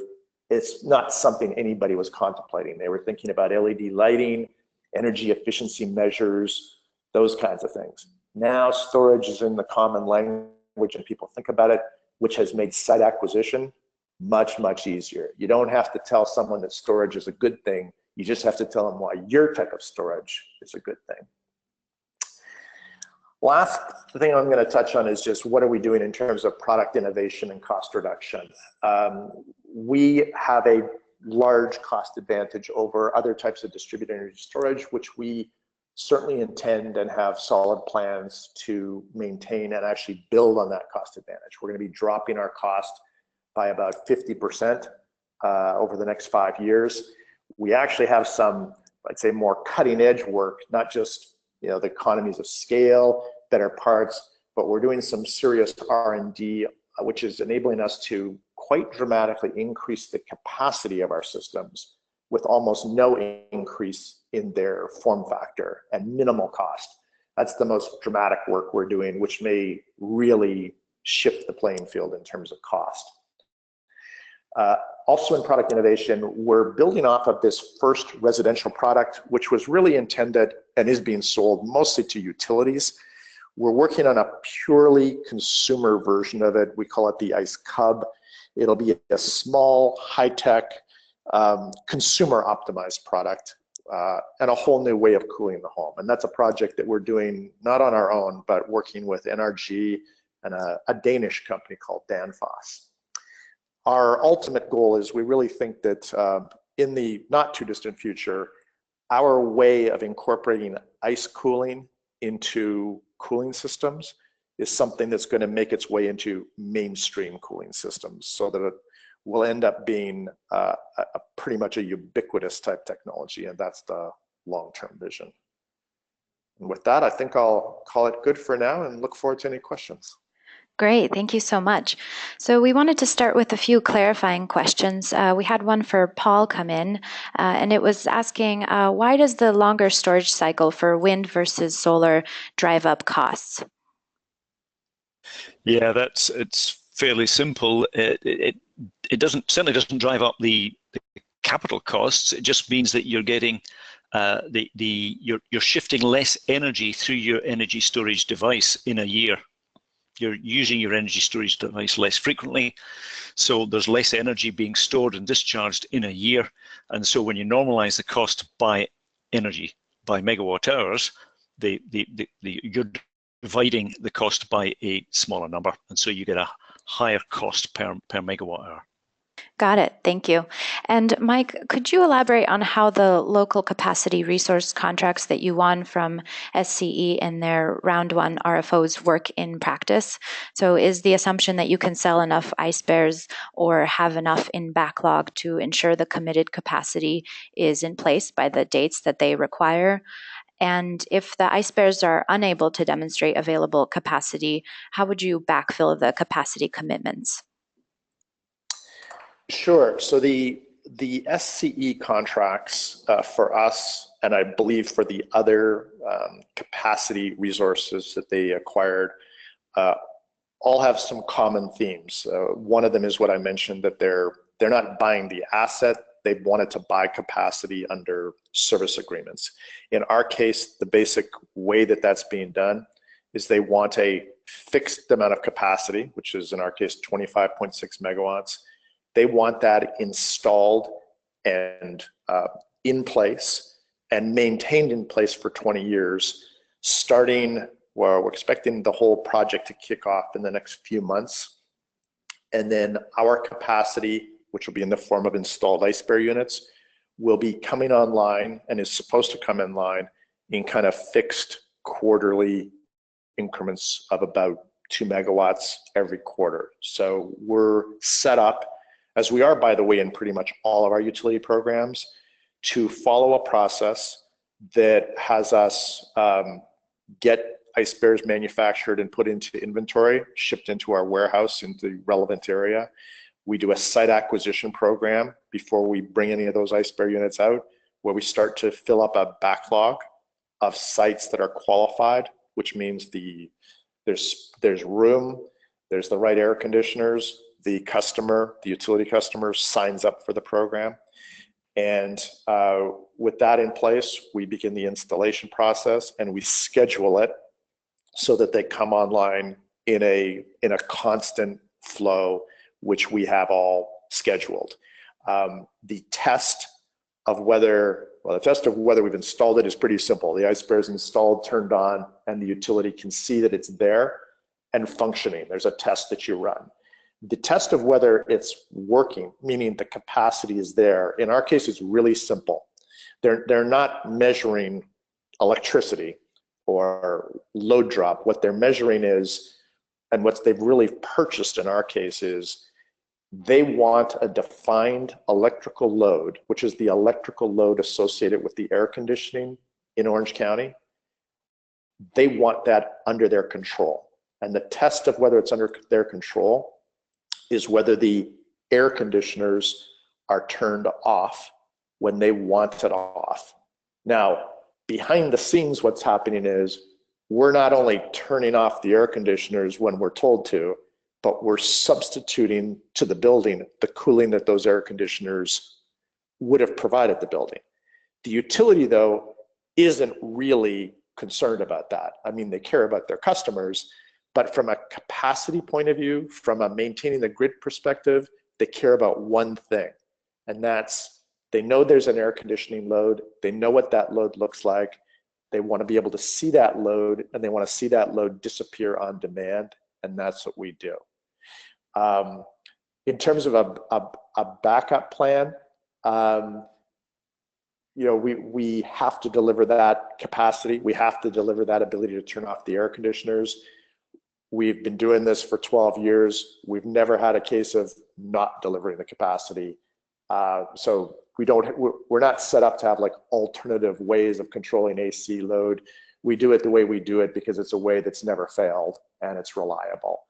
it's not something anybody was contemplating. They were thinking about LED lighting, energy efficiency measures, those kinds of things. Now storage is in the common language and people think about it, which has made site acquisition much, much easier. You don't have to tell someone that storage is a good thing. You just have to tell them why your type of storage is a good thing. Last thing I'm going to touch on is just what are we doing in terms of product innovation and cost reduction. We have a large cost advantage over other types of distributed energy storage, which we certainly intend and have solid plans to maintain and actually build on that cost advantage. We're going to be dropping our cost by about 50% over the next 5 years. We actually have some, I'd say, more cutting edge work, not just the economies of scale, better parts, but we're doing some serious R&D, which is enabling us to quite dramatically increase the capacity of our systems with almost no increase in their form factor and minimal cost. That's the most dramatic work we're doing, which may really shift the playing field in terms of cost. Also in product innovation, we're building off of this first residential product, which was really intended and is being sold mostly to utilities. We're working on a purely consumer version of it. We call it the Ice Cub. It'll be a small, high-tech, consumer optimized product and a whole new way of cooling the home. And that's a project that we're doing not on our own, but working with NRG and a Danish company called Danfoss. Our ultimate goal is we really think that in the not too distant future, our way of incorporating ice cooling into cooling systems is something that's going to make its way into mainstream cooling systems, so that it will end up being pretty much a ubiquitous type technology, and that's the long-term vision. And with that, I think I'll call it good for now and look forward to any questions. Great, thank you so much. So we wanted to start with a few clarifying questions. We had one for Paul come in, and it was asking, why does the longer storage cycle for wind versus solar drive up costs? Yeah, it's fairly simple. It certainly doesn't drive up the capital costs. It just means that you're getting you're shifting less energy through your energy storage device in a year. You're using your energy storage device less frequently, so there's less energy being stored and discharged in a year. And so when you normalize the cost by energy, by megawatt hours, you're dividing the cost by a smaller number, and so you get a higher cost per megawatt hour. Got it. Thank you. And Mike, could you elaborate on how the local capacity resource contracts that you won from SCE in their round 1 RFOs work in practice? So is the assumption that you can sell enough ice bears or have enough in backlog to ensure the committed capacity is in place by the dates that they require? And if the ice bears are unable to demonstrate available capacity, how would you backfill the capacity commitments? Sure. So the SCE contracts for us, and I believe for the other capacity resources that they acquired, all have some common themes. One of them is what I mentioned, that they're not buying the asset. They wanted to buy capacity under service agreements. In our case, the basic way that that's being done is they want a fixed amount of capacity, which is in our case 25.6 megawatts. They want that installed and in place and maintained in place for 20 years, starting, well, we're expecting the whole project to kick off in the next few months. And then our capacity, which will be in the form of installed ice bear units, will be coming online and is supposed to come in line in kind of fixed quarterly increments of about 2 megawatts every quarter. So we're set up, as we are, by the way, in pretty much all of our utility programs, to follow a process that has us get ice bears manufactured and put into inventory, shipped into our warehouse in the relevant area. We do a site acquisition program before we bring any of those ice bear units out, where we start to fill up a backlog of sites that are qualified, which means there's room, there's the right air conditioners, the customer, the utility customer signs up for the program. And with that in place, we begin the installation process and we schedule it so that they come online in a constant flow, which we have all scheduled. The test of whether we've installed it is pretty simple. The ice bear is installed, turned on, and the utility can see that it's there and functioning. There's a test that you run. The test of whether it's working, meaning the capacity is there, in our case, it's really simple. They're not measuring electricity or load drop. What they're measuring is, and what they've really purchased in our case is They want a defined electrical load, which is the electrical load associated with the air conditioning in Orange County. They want that under their control. And the test of whether it's under their control is whether the air conditioners are turned off when they want it off. Now, behind the scenes, what's happening is we're not only turning off the air conditioners when we're told to, but we're substituting to the building the cooling that those air conditioners would have provided the building. The utility, though, isn't really concerned about that. I mean, they care about their customers, but from a capacity point of view, from a maintaining the grid perspective, they care about one thing, and that's they know there's an air conditioning load. They know what that load looks like. They want to be able to see that load, and they want to see that load disappear on demand, and that's what we do. In terms of a backup plan, we have to deliver that capacity. We have to deliver that ability to turn off the air conditioners. We've been doing this for 12 years. We've never had a case of not delivering the capacity. So we're not set up to have like alternative ways of controlling AC load. We do it the way we do it because it's a way that's never failed and it's reliable.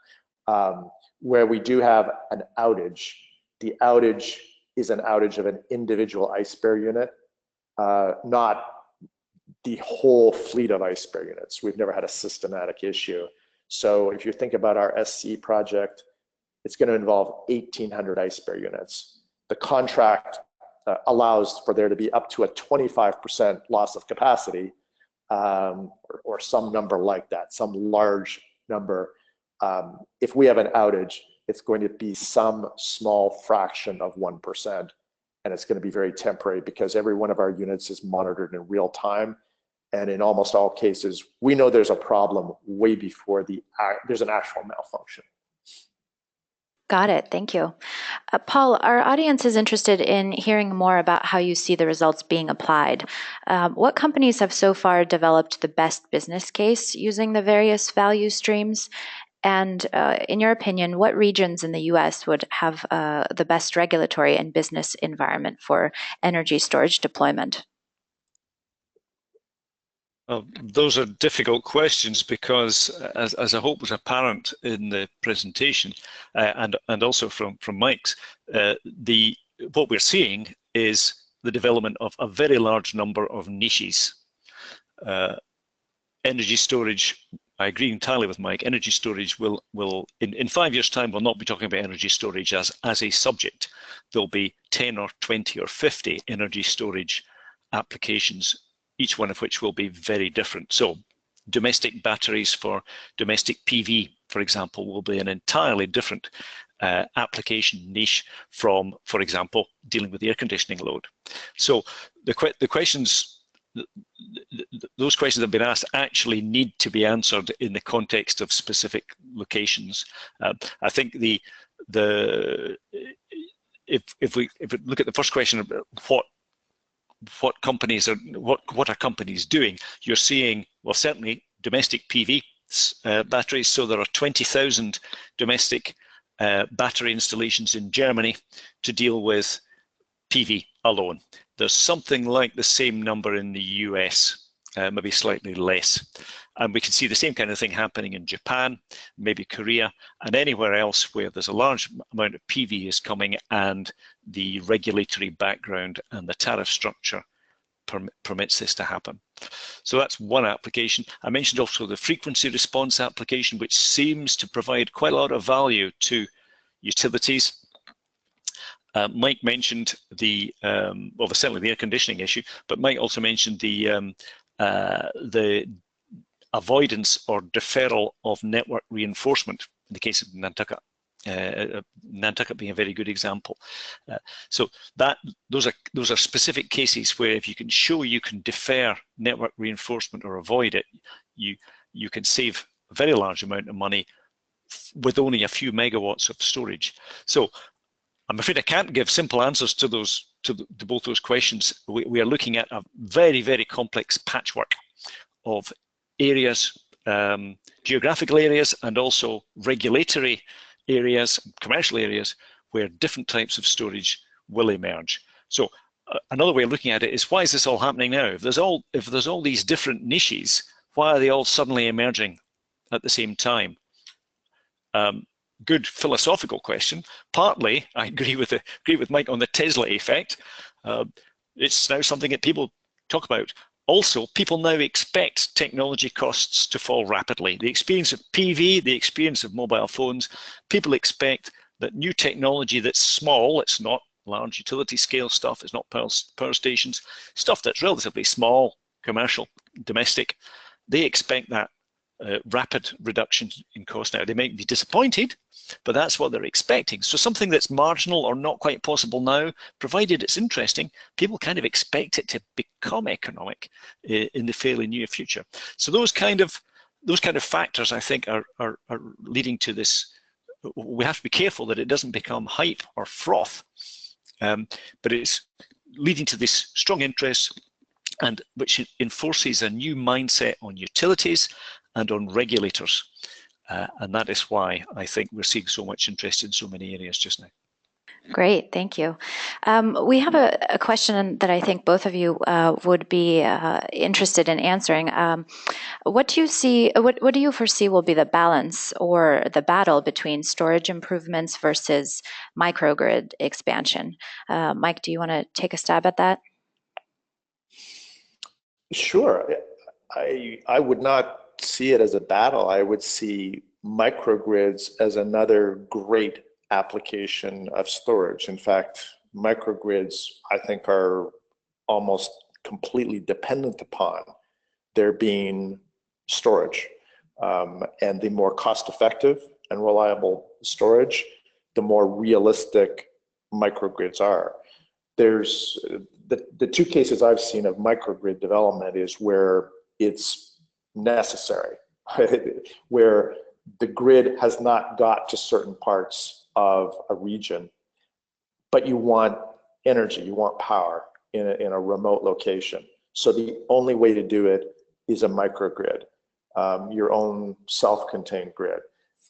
Where we do have an outage, the outage is an outage of an individual ice bear unit, not the whole fleet of ice bear units. We've never had a systematic issue. So if you think about our SC project, it's going to involve 1,800 ice bear units. The contract allows for there to be up to a 25% loss of capacity, or some number like that, some large number. If we have an outage, it's going to be some small fraction of 1%, and it's going to be very temporary because every one of our units is monitored in real time. And in almost all cases, we know there's a problem way before there's an actual malfunction. Got it. Thank you. Paul, our audience is interested in hearing more about how you see the results being applied. What companies have so far developed the best business case using the various value streams? And in your opinion, what regions in the U.S. would have the best regulatory and business environment for energy storage deployment? Well, those are difficult questions because, as I hope was apparent in the presentation, and also from Mike's, what we're seeing is the development of a very large number of niches. Energy storage, I agree entirely with Mike. Energy storage will in 5 years' time, we'll not be talking about energy storage as a subject. There'll be 10 or 20 or 50 energy storage applications, each one of which will be very different. So domestic batteries for domestic PV, for example, will be an entirely different application niche from, for example, dealing with the air conditioning load. So the questions, those questions that have been asked actually need to be answered in the context of specific locations. I think if we look at the first question about what companies are what are companies doing, you're seeing, well, certainly domestic PV batteries. So there are 20,000 domestic battery installations in Germany to deal with PV alone. There's something like the same number in the US, maybe slightly less. And we can see the same kind of thing happening in Japan, maybe Korea, and anywhere else where there's a large amount of PV is coming and the regulatory background and the tariff structure permits this to happen. So that's one application. I mentioned also the frequency response application, which seems to provide quite a lot of value to utilities. Mike mentioned well, certainly the air conditioning issue, but Mike also mentioned the avoidance or deferral of network reinforcement in the case of Nantucket. Nantucket being a very good example. So those are specific cases where if you can show you can defer network reinforcement or avoid it, you can save a very large amount of money with only a few megawatts of storage. So I'm afraid I can't give simple answers to both those questions. We are looking at a very, very complex patchwork of areas, geographical areas, and also regulatory areas, commercial areas, where different types of storage will emerge. So another way of looking at it is, why is this all happening now? If there's all these different niches, why are they all suddenly emerging at the same time? Good philosophical question. Partly, I agree with Mike on the Tesla effect. It's now something that people talk about. Also, people now expect technology costs to fall rapidly. The experience of PV, the experience of mobile phones, people expect that new technology that's small, it's not large utility scale stuff, it's not power stations, stuff that's relatively small, commercial, domestic, they expect that rapid reduction in cost now. They might be disappointed, but that's what they're expecting. So something that's marginal or not quite possible now, provided it's interesting, people kind of expect it to become economic in the fairly near future. So those kind of factors, I think, are leading to this. We have to be careful that it doesn't become hype or froth, but it's leading to this strong interest, and which enforces a new mindset on utilities and on regulators. And that is why I think we're seeing so much interest in so many areas just now. Great, thank you. We have a question that I think both of you would be interested in answering. What do you see? What do you foresee will be the balance or the battle between storage improvements versus microgrid expansion? Mike, do you want to take a stab at that? Sure. I would not see it as a battle. I would see microgrids as another great application of storage. In fact, microgrids, I think, are almost completely dependent upon there being storage. And the more cost-effective and reliable storage, the more realistic microgrids are. There's the two cases I've seen of microgrid development is where it's necessary, where the grid has not got to certain parts of a region, but you want energy, you want power in a remote location. So the only way to do it is a microgrid, your own self-contained grid.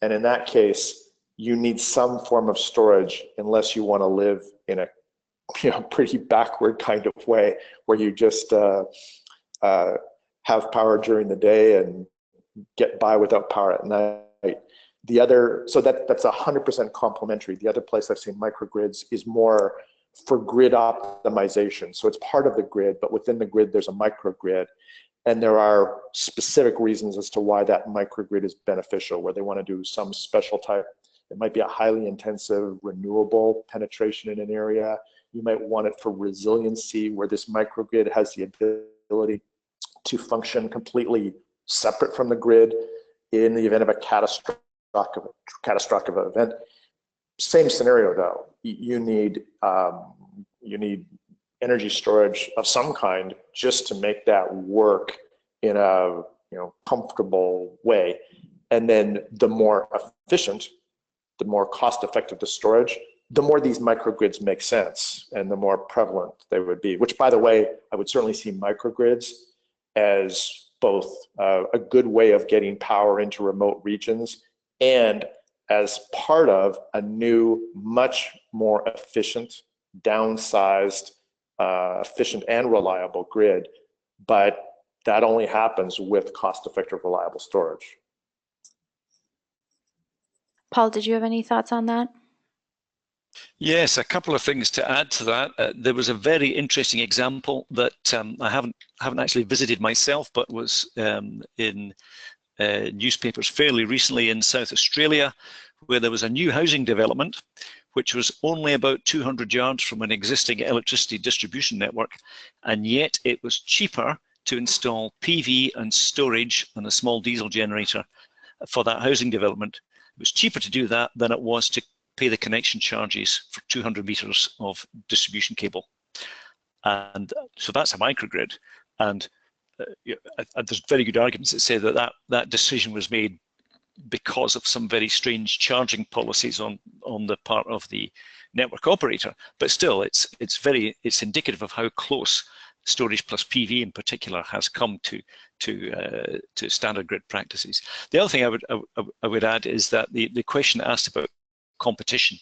And in that case, you need some form of storage unless you want to live in a pretty backward kind of way where you just have power during the day and get by without power at night. The other, so that's 100% complementary. The other place I've seen microgrids is more for grid optimization. So it's part of the grid, but within the grid, there's a microgrid. And there are specific reasons as to why that microgrid is beneficial, where they want to do some special type. It might be a highly intensive renewable penetration in an area. You might want it for resiliency, where this microgrid has the ability to function completely separate from the grid in the event of a catastrophic event. Same scenario though. You need energy storage of some kind just to make that work in a comfortable way. And then the more efficient, the more cost-effective the storage, the more these microgrids make sense and the more prevalent they would be. Which, by the way, I would certainly see microgrids as both a good way of getting power into remote regions and as part of a new, much more efficient, downsized, efficient and reliable grid. But that only happens with cost-effective, reliable storage. Paul, did you have any thoughts on that? Yes, a couple of things to add to that. There was a very interesting example that I haven't actually visited myself, but was in newspapers fairly recently in South Australia, where there was a new housing development, which was only about 200 yards from an existing electricity distribution network, and yet it was cheaper to install PV and storage and a small diesel generator for that housing development. It was cheaper to do that than it was to pay the connection charges for 200 meters of distribution cable. And so that's a microgrid. And there's very good arguments that say that that decision was made because of some very strange charging policies on the part of the network operator. But still, it's indicative of how close storage plus PV in particular has come to standard grid practices. The other thing I would add is that the question asked about competition.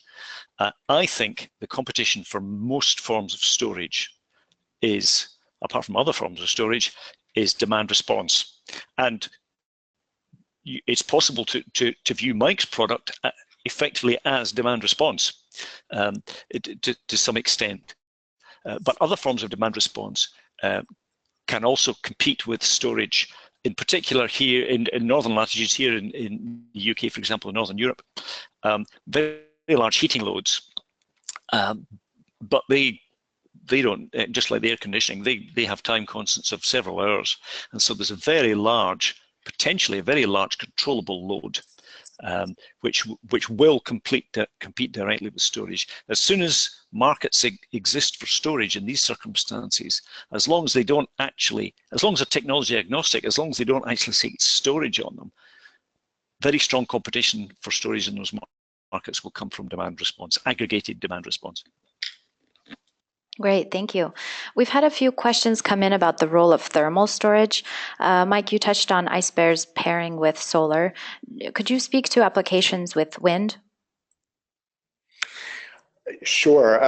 I think the competition for most forms of storage is, apart from other forms of storage, is demand response. And it's possible to view Mike's product effectively as demand response to some extent. But other forms of demand response can also compete with storage, in particular here in northern latitudes, here in the UK, for example, in Northern Europe, very large heating loads, but they don't, just like the air conditioning, they have time constants of several hours, and so there's a very large, potentially a very large controllable load, which will compete directly with storage. As soon as markets exist for storage in these circumstances, as long as they're technology agnostic, as long as they don't actually say storage on them, very strong competition for storage in those markets will come from demand response, aggregated demand response. Great, thank you. We've had a few questions come in about the role of thermal storage. Mike, you touched on ice bears pairing with solar. Could you speak to applications with wind? Sure.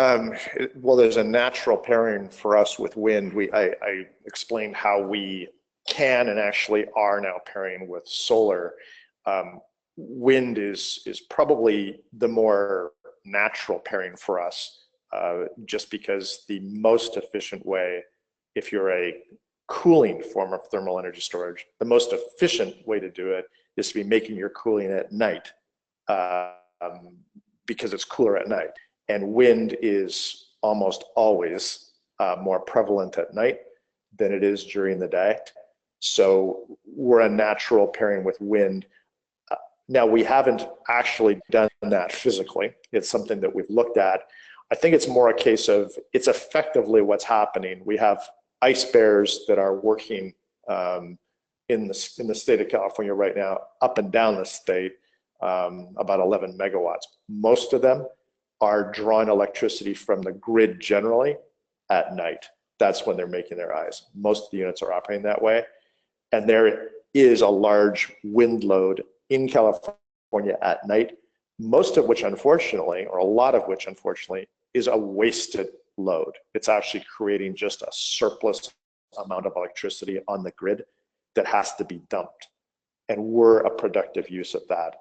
Well, there's a natural pairing for us with wind. I explained how we can and actually are now pairing with solar. Wind is probably the more natural pairing for us. Just because the most efficient way, if you're a cooling form of thermal energy storage, the most efficient way to do it is to be making your cooling at night, because it's cooler at night. And wind is almost always more prevalent at night than it is during the day. So we're a natural pairing with wind. Now, we haven't actually done that physically. It's something that we've looked at. I think it's more a case of, it's effectively what's happening. We have ice bears that are working in the state of California right now, up and down the state, about 11 megawatts. Most of them are drawing electricity from the grid generally at night. That's when they're making their eyes. Most of the units are operating that way. And there is a large wind load in California at night, most of which, unfortunately, or a lot of which, unfortunately, is a wasted load. It's actually creating just a surplus amount of electricity on the grid that has to be dumped. And we're a productive use of that.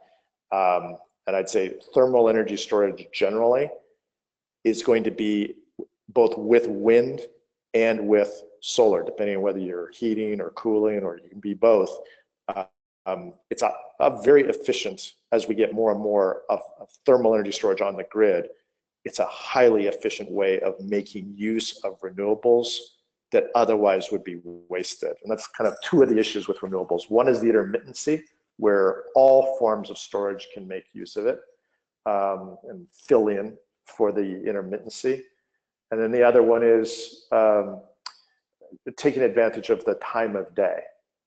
And I'd say thermal energy storage generally is going to be both with wind and with solar, depending on whether you're heating or cooling, or you can be both. It's a very efficient, as we get more and more of thermal energy storage on the grid, it's a highly efficient way of making use of renewables that otherwise would be wasted. And that's kind of two of the issues with renewables. One is the intermittency, where all forms of storage can make use of it and fill in for the intermittency. And then the other one is taking advantage of the time of day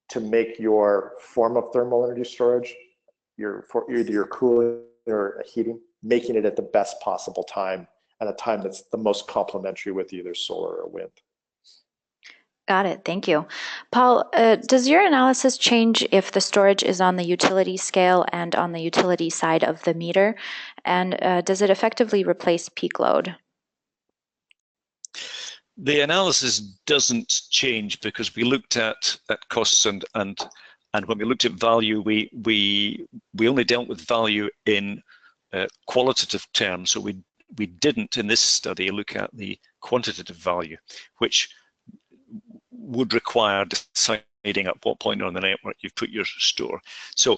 to make your form of thermal energy storage, for either your cooling or heating, making it at the best possible time, and a time that's the most complementary with either solar or wind. Got it. Thank you. Paul, does your analysis change if the storage is on the utility scale and on the utility side of the meter? And does it effectively replace peak load? The analysis doesn't change because we looked at costs and when we looked at value, we only dealt with value in qualitative terms. So we didn't in this study look at the quantitative value, which would require deciding at what point on the network you've put your store. So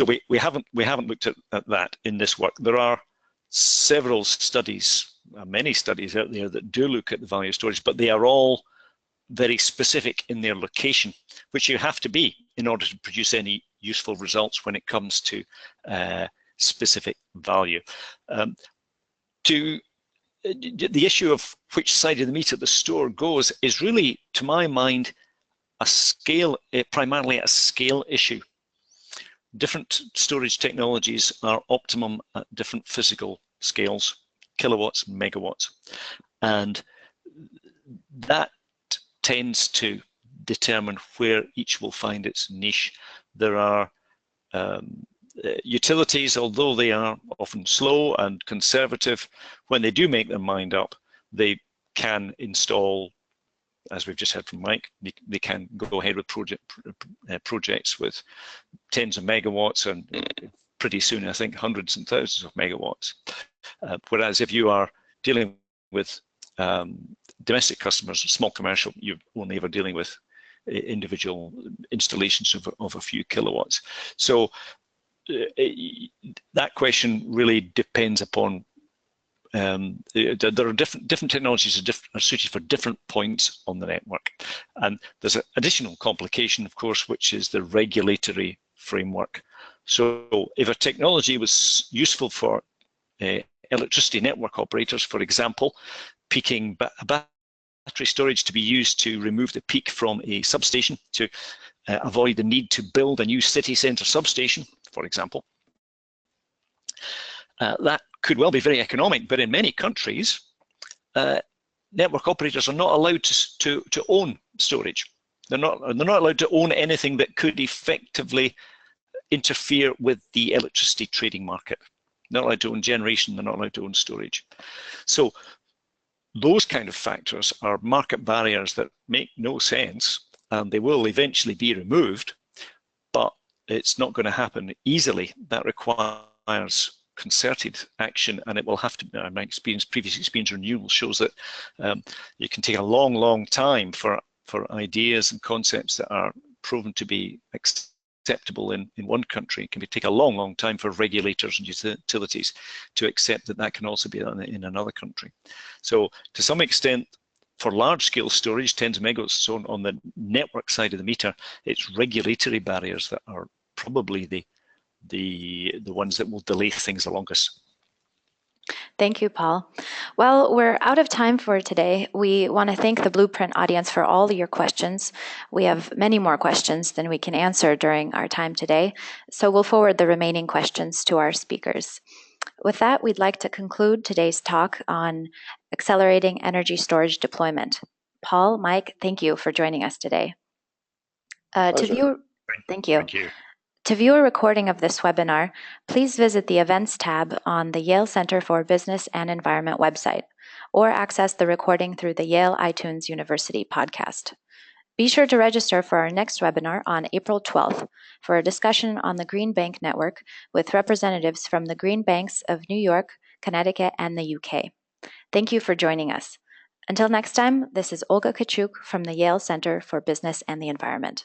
we haven't looked at that in this work. There are several studies, many studies out there that do look at the value of storage, but they are all very specific in their location, which you have to be in order to produce any useful results when it comes to specific value. The issue of which side of the meter the store goes is really, to my mind, primarily a scale issue. Different storage technologies are optimum at different physical scales, kilowatts, megawatts, and that tends to determine where each will find its niche. There are Utilities, although they are often slow and conservative, when they do make their mind up, they can install, as we've just heard from Mike, they can go ahead with projects with tens of megawatts and pretty soon, I think, hundreds and thousands of megawatts. Whereas if you are dealing with domestic customers, small commercial, you're only ever dealing with individual installations of a few kilowatts. So that question really depends upon there are different technologies are suited for different points on the network. And there's an additional complication, of course, which is the regulatory framework. So if a technology was useful for electricity network operators, for example, peaking battery storage to be used to remove the peak from a substation to avoid the need to build a new city centre substation, for example, that could well be very economic, but in many countries, network operators are not allowed to own storage. They're not allowed to own anything that could effectively interfere with the electricity trading market. They're not allowed to own generation, they're not allowed to own storage. So those kind of factors are market barriers that make no sense, and they will eventually be removed, but it's not going to happen easily. That requires concerted action, and it will have to. My previous experience renewal shows that it can take a long time for ideas and concepts that are proven to be acceptable in one country. It can take a long time for regulators and utilities to accept that can also be done in another country. So to some extent, for large-scale storage, tens of megawatts, so on the network side of the meter, it's regulatory barriers that are probably the ones that will delay things the longest. Thank you, Paul. Well, we're out of time for today. We want to thank the Blueprint audience for all of your questions. We have many more questions than we can answer during our time today, so we'll forward the remaining questions to our speakers. With that, we'd like to conclude today's talk on accelerating energy storage deployment. Paul, Mike, thank you for joining us today. Thank you. Thank you. To view a recording of this webinar, please visit the Events tab on the Yale Center for Business and Environment website, or access the recording through the Yale iTunes University podcast. Be sure to register for our next webinar on April 12th for a discussion on the Green Bank Network with representatives from the Green Banks of New York, Connecticut, and the UK. Thank you for joining us. Until next time, this is Olga Kachuk from the Yale Center for Business and the Environment.